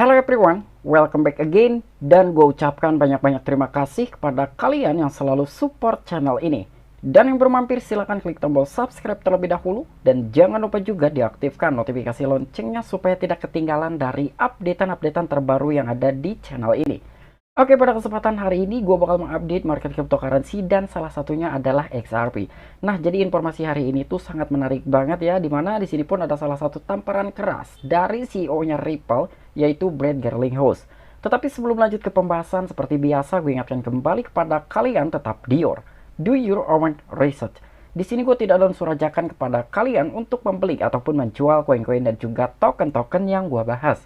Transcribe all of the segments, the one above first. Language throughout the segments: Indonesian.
Hello everyone, welcome back again. Dan gue ucapkan banyak-banyak terima kasih kepada kalian yang selalu support channel ini. Dan yang belum mampir silahkan klik tombol subscribe terlebih dahulu. Dan jangan lupa juga diaktifkan notifikasi loncengnya supaya tidak ketinggalan dari updatean-updatean terbaru yang ada di channel ini. Oke, pada kesempatan hari ini gue bakal mengupdate market cryptocurrency dan salah satunya adalah XRP. Nah, jadi informasi hari ini tuh sangat menarik banget ya, dimana di sini pun ada salah satu tamparan keras dari CEO-nya Ripple, yaitu Brad Garlinghouse. Tetapi sebelum lanjut ke pembahasan, seperti biasa gue ingatkan kembali kepada kalian tetap do your own research. Di sini gue tidak ada unsur ajakan kepada kalian untuk membeli ataupun menjual koin-koin dan juga token-token yang gue bahas.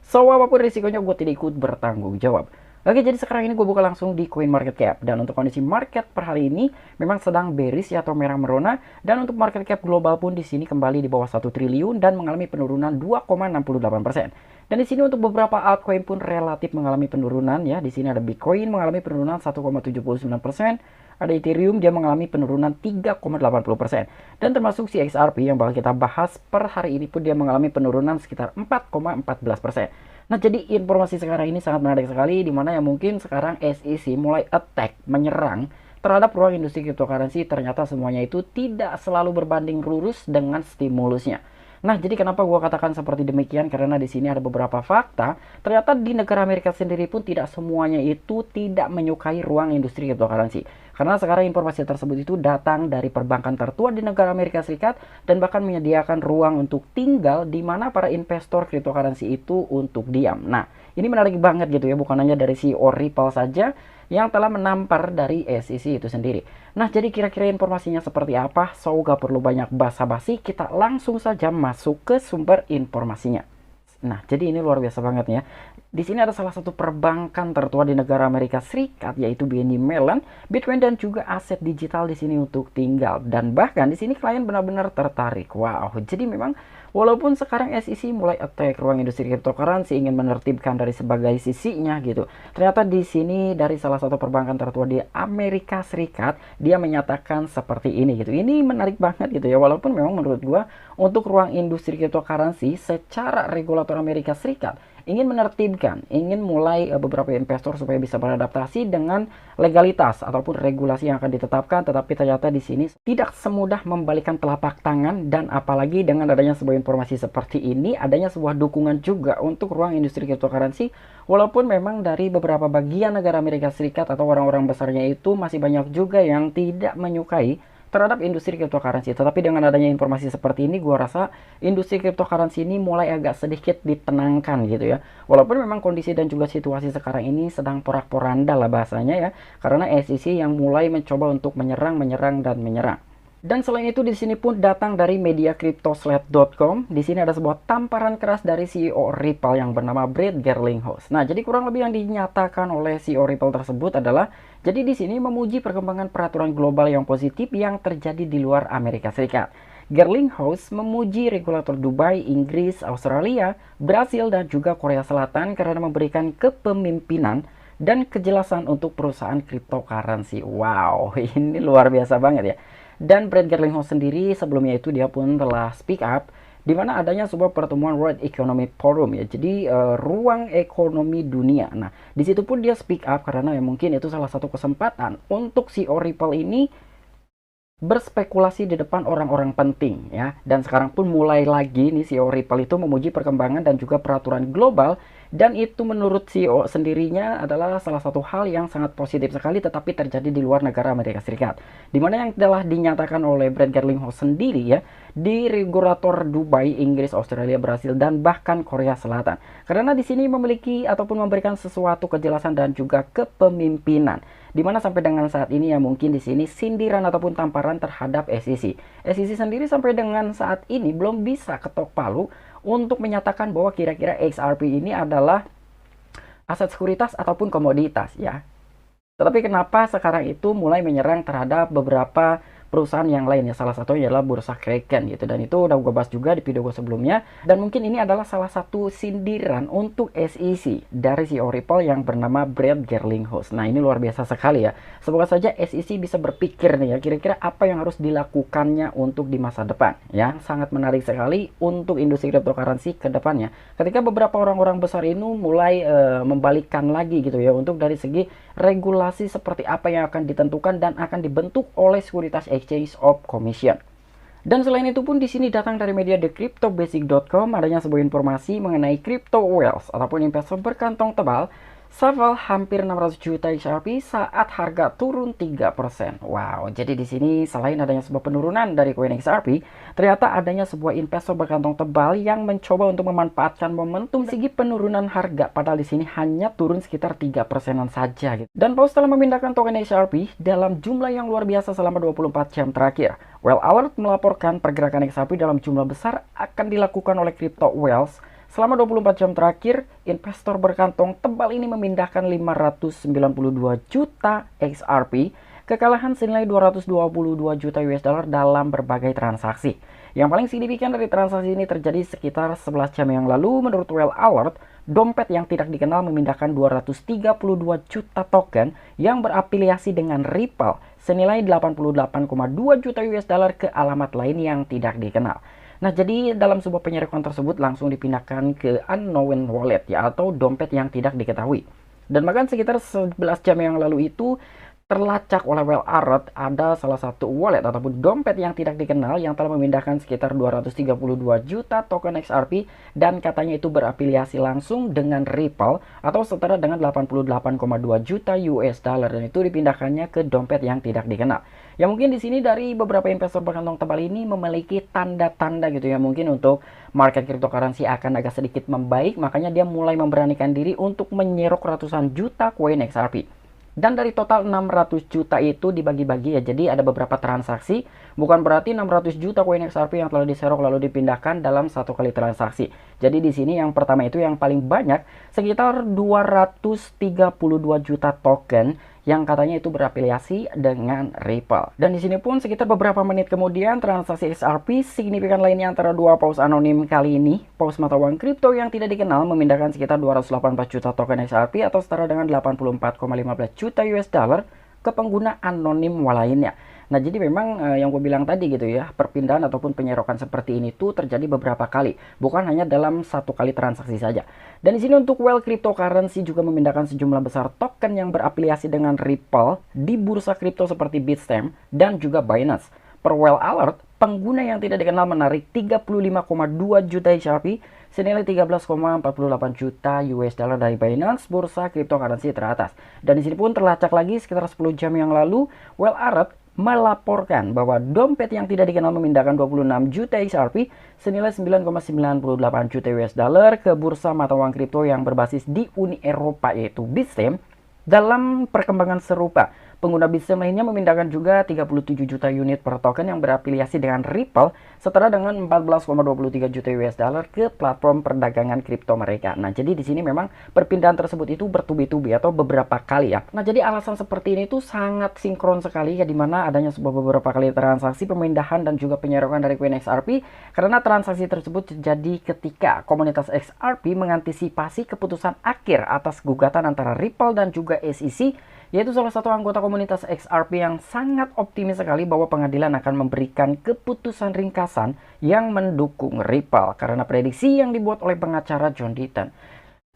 So, apapun risikonya gue tidak ikut bertanggung jawab. Oke, jadi sekarang ini gue buka langsung di coin market cap. Dan untuk kondisi market per hari ini memang sedang bearish atau merah merona. Dan untuk market cap global pun di sini kembali di bawah 1 triliun dan mengalami penurunan 2,68%. Dan di sini untuk beberapa altcoin pun relatif mengalami penurunan ya. Di sini ada Bitcoin mengalami penurunan 1,79%. Ada Ethereum dia mengalami penurunan 3,80%. Dan termasuk si XRP yang bakal kita bahas per hari ini pun dia mengalami penurunan sekitar 4,14%. Nah, jadi informasi sekarang ini sangat menarik sekali, dimana yang mungkin sekarang SEC mulai attack, menyerang terhadap ruang industri cryptocurrency. Ternyata semuanya itu tidak selalu berbanding lurus dengan stimulusnya. Nah, jadi kenapa gue katakan seperti demikian? Karena di sini ada beberapa fakta. Ternyata di negara Amerika sendiri pun tidak semuanya itu tidak menyukai ruang industri cryptocurrency. Karena sekarang informasi tersebut itu datang dari perbankan tertua di negara Amerika Serikat dan bahkan menyediakan ruang untuk tinggal di mana para investor cryptocurrency itu untuk diam. Nah, ini menarik banget gitu ya, bukan hanya dari CEO Ripple saja yang telah menampar dari SEC itu sendiri. Nah, jadi kira-kira informasinya seperti apa? So, gak perlu banyak basa-basi, kita langsung saja masuk ke sumber informasinya. Nah, jadi ini luar biasa banget ya. Di sini ada salah satu perbankan tertua di negara Amerika Serikat, yaitu BNY Mellon, Bitcoin dan juga aset digital di sini untuk tinggal. Dan bahkan di sini klien benar-benar tertarik. Wow, jadi memang walaupun sekarang SEC mulai attack ruang industri cryptocurrency, ingin menertibkan dari sebagai sisinya gitu. Ternyata di sini dari salah satu perbankan tertua di Amerika Serikat, dia menyatakan seperti ini gitu. Ini menarik banget gitu ya, walaupun memang menurut gua untuk ruang industri cryptocurrency secara regulator Amerika Serikat ingin menertibkan, ingin mulai beberapa investor supaya bisa beradaptasi dengan legalitas ataupun regulasi yang akan ditetapkan, tetapi ternyata di sini tidak semudah membalikan telapak tangan. Dan apalagi dengan adanya sebuah informasi seperti ini, adanya sebuah dukungan juga untuk ruang industri cryptocurrency, walaupun memang dari beberapa bagian negara Amerika Serikat atau orang-orang besarnya itu masih banyak juga yang tidak menyukai terhadap industri cryptocurrency. Tetapi dengan adanya informasi seperti ini, gua rasa industri cryptocurrency ini mulai agak sedikit ditenangkan gitu ya. Walaupun memang kondisi dan juga situasi sekarang ini sedang porak-poranda lah bahasanya ya, karena SEC yang mulai mencoba untuk menyerang dan menyerang. Dan selain itu di sini pun datang dari media cryptoslate.com. Di sini ada sebuah tamparan keras dari CEO Ripple yang bernama Brad Garlinghouse. Nah, jadi kurang lebih yang dinyatakan oleh CEO Ripple tersebut adalah, jadi di sini memuji perkembangan peraturan global yang positif yang terjadi di luar Amerika Serikat. Garlinghouse memuji regulator Dubai, Inggris, Australia, Brasil dan juga Korea Selatan karena memberikan kepemimpinan dan kejelasan untuk perusahaan cryptocurrency. Wow, ini luar biasa banget ya. Dan Brad Garlinghouse sendiri sebelumnya itu dia pun telah speak up di mana adanya sebuah pertemuan World Economic Forum ya. Jadi ruang ekonomi dunia. Nah, di situ pun dia speak up karena ya mungkin itu salah satu kesempatan untuk si Ripple ini berspekulasi di depan orang-orang penting ya. Dan sekarang pun mulai lagi nih CEO Ripple itu memuji perkembangan dan juga peraturan global, dan itu menurut CEO sendirinya adalah salah satu hal yang sangat positif sekali tetapi terjadi di luar negara Amerika Serikat. Dimana yang telah dinyatakan oleh Brad Garlinghouse sendiri ya, di regulator Dubai, Inggris, Australia, Brasil dan bahkan Korea Selatan. Karena di sini memiliki ataupun memberikan sesuatu kejelasan dan juga kepemimpinan. Dimana sampai dengan saat ini ya mungkin di sini sindiran ataupun tamparan terhadap SEC. SEC sendiri sampai dengan saat ini belum bisa ketok palu untuk menyatakan bahwa kira-kira XRP ini adalah aset sekuritas ataupun komoditas ya. Tetapi kenapa sekarang itu mulai menyerang terhadap beberapa perusahaan yang lain ya, salah satunya adalah bursa Kraken gitu, dan itu udah gue bahas juga di video gue sebelumnya. Dan mungkin ini adalah salah satu sindiran untuk SEC dari CEO Ripple yang bernama Brad Garlinghouse. Nah, ini luar biasa sekali ya. Semoga saja SEC bisa berpikir nih ya, kira-kira apa yang harus dilakukannya untuk di masa depan ya. Sangat menarik sekali untuk industri cryptocurrency ke depannya, ketika beberapa orang-orang besar ini mulai membalikkan lagi gitu ya, untuk dari segi regulasi seperti apa yang akan ditentukan dan akan dibentuk oleh Securities Exchange of Commission. Dan selain itu pun di sini datang dari media thecryptobasic.com adanya sebuah informasi mengenai crypto whales ataupun investor berkantong tebal Saval hampir 600 juta XRP saat harga turun 3%. Wow, jadi di sini selain adanya sebuah penurunan dari koin XRP, ternyata adanya sebuah investor berkantong tebal yang mencoba untuk memanfaatkan momentum segi penurunan harga, padahal di sini hanya turun sekitar 3%-an saja gitu. Dan Paus telah memindahkan token XRP dalam jumlah yang luar biasa selama 24 jam terakhir. Well Alert melaporkan pergerakan XRP dalam jumlah besar akan dilakukan oleh crypto whales. Selama 24 jam terakhir, investor berkantong tebal ini memindahkan 592 juta XRP, kekalahan senilai 222 juta US dollar dalam berbagai transaksi. Yang paling signifikan dari transaksi ini terjadi sekitar 11 jam yang lalu. Menurut Well Alert, dompet yang tidak dikenal memindahkan 232 juta token yang berafiliasi dengan Ripple senilai 88,2 juta US dollar ke alamat lain yang tidak dikenal. Nah, jadi dalam sebuah penyerokan tersebut langsung dipindahkan ke unknown wallet ya, atau dompet yang tidak diketahui. Dan bahkan sekitar 11 jam yang lalu itu terlacak oleh Well Alert ada salah satu wallet ataupun dompet yang tidak dikenal yang telah memindahkan sekitar 232 juta token XRP dan katanya itu berafiliasi langsung dengan Ripple atau setara dengan 88,2 juta US dollar, dan itu dipindahkannya ke dompet yang tidak dikenal. Ya mungkin di sini dari beberapa investor berkantong tebal ini memiliki tanda-tanda gitu ya, mungkin untuk market cryptocurrency akan agak sedikit membaik, makanya dia mulai memberanikan diri untuk menyerok ratusan juta koin XRP. Dan dari total 600 juta itu dibagi-bagi ya, jadi ada beberapa transaksi, bukan berarti 600 juta koin XRP yang telah diserok lalu dipindahkan dalam satu kali transaksi. Jadi di sini yang pertama itu yang paling banyak sekitar 232 juta token yang katanya itu berafiliasi dengan Ripple. Dan di sini pun sekitar beberapa menit kemudian transaksi XRP signifikan lainnya antara dua paus anonim kali ini, paus mata uang kripto yang tidak dikenal memindahkan sekitar 284 juta token XRP atau setara dengan 84,15 juta US dollar ke pengguna anonim lainnya. Nah, jadi memang yang gue bilang tadi gitu ya, perpindahan ataupun penyerokan seperti ini tuh terjadi beberapa kali, bukan hanya dalam satu kali transaksi saja. Dan di sini untuk Well Cryptocurrency juga memindahkan sejumlah besar token yang berafiliasi dengan Ripple di bursa kripto seperti Bitstamp dan juga Binance. Per Well Alert, pengguna yang tidak dikenal menarik 35,2 juta XRP senilai 13,48 juta US dollar dari Binance, bursa cryptocurrency teratas. Dan di sini pun terlacak lagi sekitar 10 jam yang lalu, Well Alert melaporkan bahwa dompet yang tidak dikenal memindahkan 26 juta XRP senilai 9,98 juta US dollar ke bursa mata uang kripto yang berbasis di Uni Eropa yaitu Bitstamp. Dalam perkembangan serupa, pengguna Bitstamp lainnya memindahkan juga 37 juta unit per token yang berafiliasi dengan Ripple setara dengan 14,23 juta US dollar ke platform perdagangan kripto mereka. Nah, jadi di sini memang perpindahan tersebut itu bertubi-tubi atau beberapa kali ya. Nah, jadi alasan seperti ini tuh sangat sinkron sekali ya, dimana adanya sebuah beberapa kali transaksi pemindahan dan juga penyerokan dari koin XRP, karena transaksi tersebut terjadi ketika komunitas XRP mengantisipasi keputusan akhir atas gugatan antara Ripple dan juga SEC, yaitu salah satu anggota komunitas XRP yang sangat optimis sekali bahwa pengadilan akan memberikan keputusan ringkasan yang mendukung Ripple karena prediksi yang dibuat oleh pengacara John Deaton.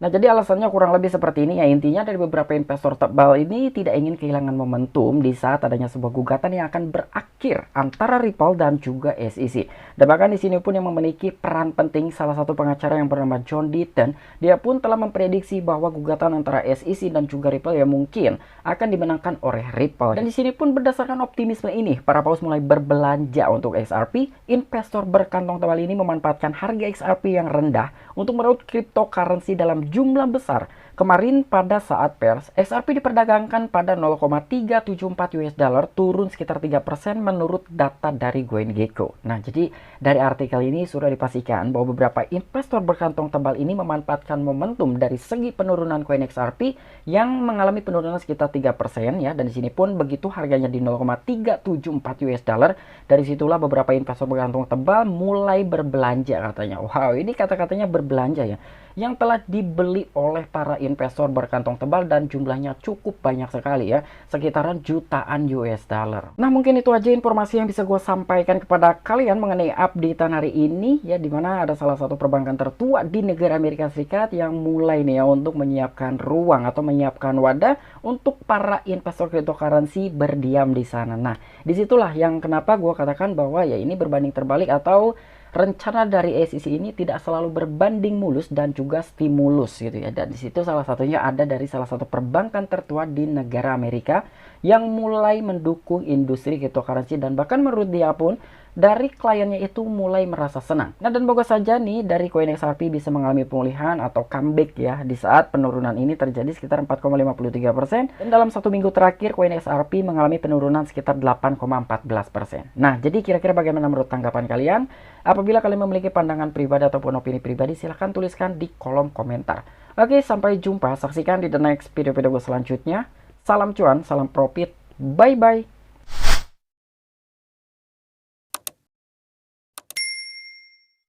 Nah, jadi alasannya kurang lebih seperti ini ya. Intinya dari beberapa investor tebal ini tidak ingin kehilangan momentum di saat adanya sebuah gugatan yang akan berakhir antara Ripple dan juga SEC. Dan bahkan di sini pun yang memiliki peran penting salah satu pengacara yang bernama John Deaton, dia pun telah memprediksi bahwa gugatan antara SEC dan juga Ripple ya mungkin akan dimenangkan oleh Ripple. Dan di sini pun berdasarkan optimisme ini, para paus mulai berbelanja untuk XRP. Investor berkantong tebal ini memanfaatkan harga XRP yang rendah untuk meraup cryptocurrency dalam jumlah besar Kemarin pada saat pers, XRP diperdagangkan pada 0,374 US dollar, turun sekitar 3% menurut data dari CoinGecko. Nah, jadi dari artikel ini sudah dipastikan bahwa beberapa investor berkantong tebal ini memanfaatkan momentum dari segi penurunan koin XRP yang mengalami penurunan sekitar 3% ya. Dan di sini pun begitu harganya di 0,374 US dollar, dari situlah beberapa investor berkantong tebal mulai berbelanja katanya. Wow, ini kata-katanya berbelanja ya, yang telah dibeli oleh para investor berkantong tebal dan jumlahnya cukup banyak sekali ya, sekitaran jutaan US dollar. Nah, mungkin itu aja informasi yang bisa gue sampaikan kepada kalian mengenai updatean hari ini ya, dimana ada salah satu perbankan tertua di negara Amerika Serikat yang mulai nih ya untuk menyiapkan ruang atau menyiapkan wadah untuk para investor cryptocurrency berdiam di sana. Nah, disitulah yang kenapa gue katakan bahwa ya ini berbanding terbalik atau rencana dari SEC ini tidak selalu berbanding mulus dan juga stimulus gitu ya. Dan disitu salah satunya ada dari salah satu perbankan tertua di negara Amerika yang mulai mendukung industri cryptocurrency, dan bahkan menurut dia pun dari kliennya itu mulai merasa senang. Nah, dan bagus saja nih dari koin XRP bisa mengalami pemulihan atau comeback ya di saat penurunan ini terjadi sekitar 4,53%, dan dalam satu minggu terakhir koin XRP mengalami penurunan sekitar 8,14%. Nah, jadi kira-kira bagaimana menurut tanggapan kalian? Apabila kalian memiliki pandangan pribadi ataupun opini pribadi, silahkan tuliskan di kolom komentar. Oke, sampai jumpa. Saksikan di the next video-video gue selanjutnya. Salam cuan, salam profit. Bye-bye.